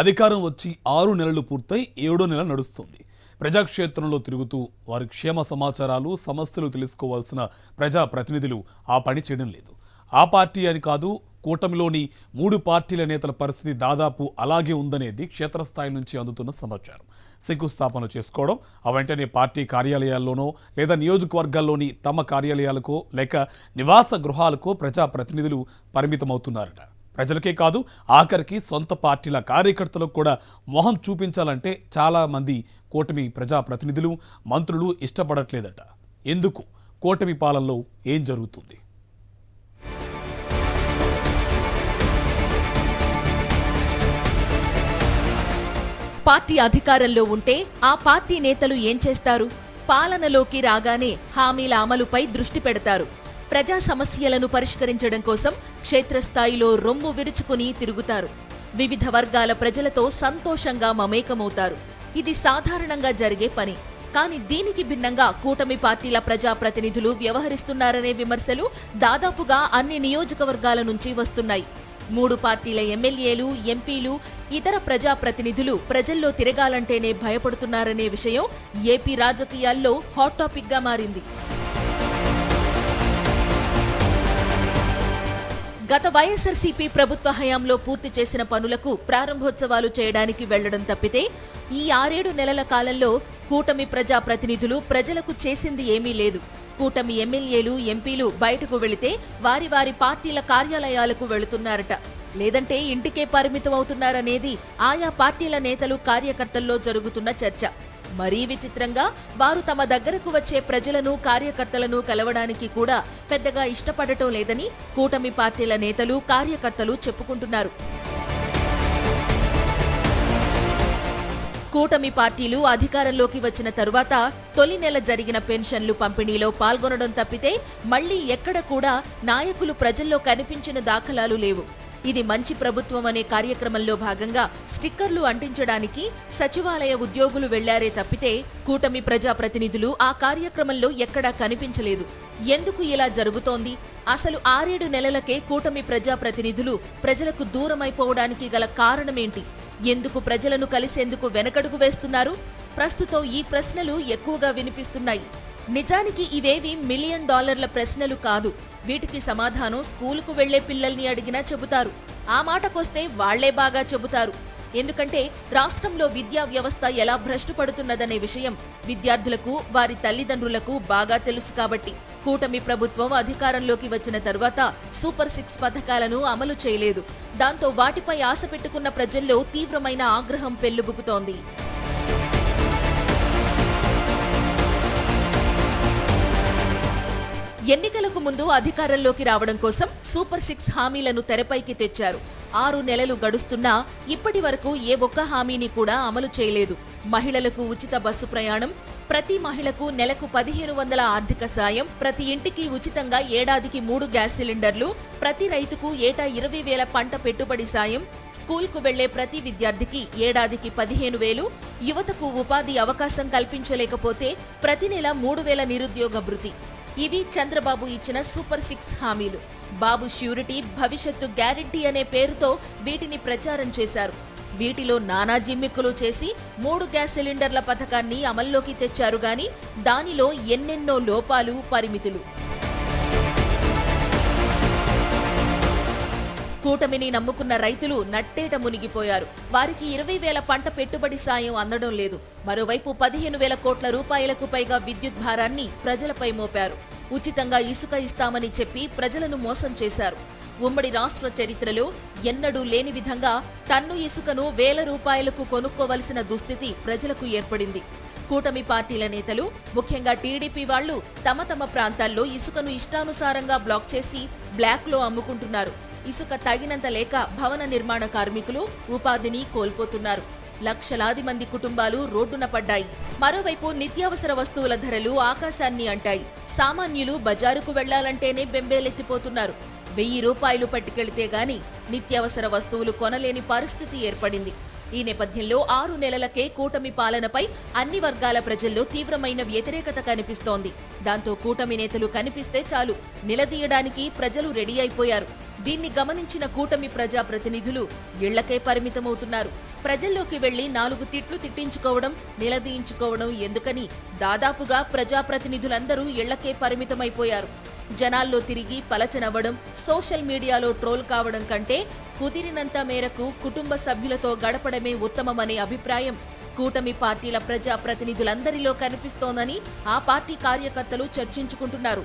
అధికారం వచ్చి 6 నెలలు పూర్తయి 7వ నెల నడుస్తుంది. ప్రజాక్షేత్రంలో తిరుగుతూ వారి క్షేమ సమాచారాలు, సమస్యలు తెలుసుకోవాల్సిన ప్రజాప్రతినిధులు ఆ పని చేయడం లేదు. ఆ పార్టీ అని కాదు, కూటమిలోని 3 పార్టీల నేతల పరిస్థితి దాదాపు అలాగే ఉందనేది క్షేత్రస్థాయి నుంచి అందుతున్న సమాచారం. శంకుస్థాపనలు చేసుకోవడం, ఆ వెంటనే పార్టీ కార్యాలయాల్లోనో లేదా నియోజకవర్గాల్లోని తమ కార్యాలయాలకో లేక నివాస గృహాలకో ప్రజాప్రతినిధులు పరిమితమవుతున్నారట. ప్రజలకే కాదు, ఆఖరికి సొంత పార్టీల కార్యకర్తలకు కూడా మొహం చూపించాలంటే చాలా మంది కూటమి ప్రజాప్రతినిధులు, మంత్రులు ఇష్టపడట్లేదట. ఎందుకు? కూటమి పాలనలో ఏం జరుగుతుంది? పార్టీ అధికారంలో ఉంటే ఆ పార్టీ నేతలు ఏం చేస్తారు? పాలనలోకి రాగానే హామీల అమలుపై దృష్టి పెడతారు. ప్రజా సమస్యలను పరిష్కరించడం కోసం క్షేత్రస్థాయిలో రొమ్ము విరుచుకుని తిరుగుతారు. వివిధ వర్గాల ప్రజలతో సంతోషంగా మమేకమవుతారు. ఇది సాధారణంగా జరిగే పని. కానీ దీనికి భిన్నంగా కూటమి పార్టీల ప్రజాప్రతినిధులు వ్యవహరిస్తున్నారనే విమర్శలు దాదాపుగా అన్ని నియోజకవర్గాల నుంచి వస్తున్నాయి. 3 పార్టీల ఎమ్మెల్యేలు, ఎంపీలు, ఇతర ప్రజాప్రతినిధులు ప్రజల్లో తిరగాలంటేనే భయపడుతున్నారనే విషయం ఏపీ రాజకీయాల్లో హాట్ టాపిక్ గా మారింది. గత వైఎస్ఆర్సీపీ ప్రభుత్వ హయాంలో పూర్తి చేసిన పనులకు ప్రారంభోత్సవాలు చేయడానికి వెళ్లడం తప్పితే ఈ 6-7 నెలల కాలంలో కూటమి ప్రజాప్రతినిధులు ప్రజలకు చేసింది ఏమీ లేదు. కూటమి ఎమ్మెల్యేలు, ఎంపీలు బయటకు వెళితే వారి వారి పార్టీల కార్యాలయాలకు వెళుతున్నారట, లేదంటే ఇంటికే పరిమితమవుతున్నారనేది ఆయా పార్టీల నేతలు, కార్యకర్తల్లో జరుగుతున్న చర్చ. మరీ విచిత్రంగా వారు తమ దగ్గరకు వచ్చే ప్రజలను, కార్యకర్తలను కలవడానికి కూడా పెద్దగా ఇష్టపడటం లేదని కూటమి పార్టీల నేతలు, కార్యకర్తలు చెప్పుకుంటున్నారు. కూటమి పార్టీలు అధికారంలోకి వచ్చిన తరువాత తొలి నెల జరిగిన పెన్షన్లు పంపిణీలో పాల్గొనడం తప్పితే మళ్లీ ఎక్కడ కూడా నాయకులు ప్రజల్లో కనిపించిన దాఖలాలు లేవు. ఇది మంచి ప్రభుత్వం అనే కార్యక్రమంలో భాగంగా స్టిక్కర్లు అంటించడానికి సచివాలయ ఉద్యోగులు వెళ్లారే తప్పితే కూటమి ప్రజాప్రతినిధులు ఆ కార్యక్రమంలో ఎక్కడా కనిపించలేదు. ఎందుకు ఇలా జరుగుతోంది? అసలు 6-7 నెలలకే కూటమి ప్రజాప్రతినిధులు ప్రజలకు దూరమైపోవడానికి గల కారణమేంటి? ఎందుకు ప్రజలను కలిసేందుకు వెనకడుగు వేస్తున్నారు? ప్రస్తుతం ఈ ప్రశ్నలు ఎక్కువగా వినిపిస్తున్నాయి. నిజానికి ఇవేవి $1 మిలియన్ ప్రశ్నలు కాదు. వీటికి సమాధానం స్కూలుకు వెళ్లే పిల్లల్ని అడిగినా చెబుతారు. ఆ మాటకొస్తే వాళ్లే బాగా చెబుతారు. ఎందుకంటే రాష్ట్రంలో విద్యా వ్యవస్థ ఎలా భ్రష్టుపడుతున్నదనే విషయం విద్యార్థులకు, వారి తల్లిదండ్రులకు బాగా తెలుసు కాబట్టి. కూటమి ప్రభుత్వం అధికారంలోకి వచ్చిన తర్వాత సూపర్ 6 పథకాలను అమలు చేయలేదు. దాంతో వాటిపై ఆశ పెట్టుకున్న ప్రజల్లో తీవ్రమైన ఆగ్రహం పెల్లుబుకుతోంది. ఎన్నికలకు ముందు అధికారంలోకి రావడం కోసం సూపర్ 6 హామీలను తెరపైకి తెచ్చారు. 6 నెలలు గడుస్తున్నా ఇప్పటి వరకు ఏ ఒక్క హామీని కూడా అమలు చేయలేదు. మహిళలకు ఉచిత బస్సు ప్రయాణం, ప్రతి మహిళకు నెలకు 1500 ఆర్థిక సాయం, ప్రతి ఇంటికి ఉచితంగా ఏడాదికి 3 గ్యాస్ సిలిండర్లు, ప్రతి రైతుకు ఏటా 20,000 పంట పెట్టుబడి సాయం, స్కూల్కు వెళ్లే ప్రతి విద్యార్థికి ఏడాదికి 15,000, యువతకు ఉపాధి అవకాశం కల్పించలేకపోతే ప్రతి నెల 3,000 నిరుద్యోగ భృతి. ఇవి చంద్రబాబు ఇచ్చిన సూపర్ 6 హామీలు. బాబు ష్యూరిటీ, భవిష్యత్తు గ్యారంటీ అనే పేరుతో వీటిని ప్రచారం చేశారు. వీటిలో నానా జిమ్మిక్కులు చేసి 3 గ్యాస్ సిలిండర్ల పథకాన్ని అమల్లోకి తెచ్చారు గాని దానిలో ఎన్నెన్నో లోపాలు, పరిమితులు. కూటమిని నమ్ముకున్న రైతులు నట్టేట మునిగిపోయారు. వారికి 20,000 పంట పెట్టుబడి సాయం అందడం లేదు. మరోవైపు 15,000 కోట్ల రూపాయలకు పైగా విద్యుత్ భారాన్ని ప్రజలపై మోపారు. ఉచితంగా ఇసుక ఇస్తామని చెప్పి ప్రజలను మోసం చేశారు. ఉమ్మడి రాష్ట్ర చరిత్రలో ఎన్నడూ లేని విధంగా టన్ను ఇసుకను ₹1,000 కొనుక్కోవలసిన దుస్థితి ప్రజలకు ఏర్పడింది. కూటమి పార్టీల నేతలు, ముఖ్యంగా టీడీపీ వాళ్లు తమ తమ ప్రాంతాల్లో ఇసుకను ఇష్టానుసారంగా బ్లాక్ చేసి బ్లాక్లో అమ్ముకుంటున్నారు. ఇసుక తగినంత లేక భవన నిర్మాణ కార్మికులు ఉపాధిని కోల్పోతున్నారు. లక్షలాది మంది కుటుంబాలు రోడ్డున పడ్డాయి. మరోవైపు నిత్యావసర వస్తువుల ధరలు ఆకాశాన్ని అంటాయి. సామాన్యులు బజారుకు వెళ్లాలంటేనే బెంబేలెత్తిపోతున్నారు. ₹1,000 పట్టుకెళితే గాని నిత్యావసర వస్తువులు కొనలేని పరిస్థితి ఏర్పడింది. ఈ నేపథ్యంలో 6 నెలలకే కూటమి పాలనపై అన్ని వర్గాల ప్రజల్లో తీవ్రమైన వ్యతిరేకత కనిపిస్తోంది. దాంతో కూటమి నేతలు కనిపిస్తే చాలు నిలదీయడానికి ప్రజలు రెడీ అయిపోయారు. దీన్ని గమనించిన కూటమి ప్రజాప్రతినిధులు ఇళ్లకే పరిమితమవుతున్నారు. ప్రజల్లోకి వెళ్లి 4 తిట్లు తిట్టించుకోవడం, నిలదీయించుకోవడం ఎందుకని దాదాపుగా ప్రజాప్రతినిధులందరూ ఇళ్లకే పరిమితమైపోయారు. జనాల్లో తిరిగి పలచనవ్వడం, సోషల్ మీడియాలో ట్రోల్ కావడం కంటే కుదిరినంత మేరకు కుటుంబ సభ్యులతో గడపడమే ఉత్తమమనే అభిప్రాయం కూటమి పార్టీల ప్రజాప్రతినిధులందరిలో కనిపిస్తోందని ఆ పార్టీ కార్యకర్తలు చర్చించుకుంటున్నారు.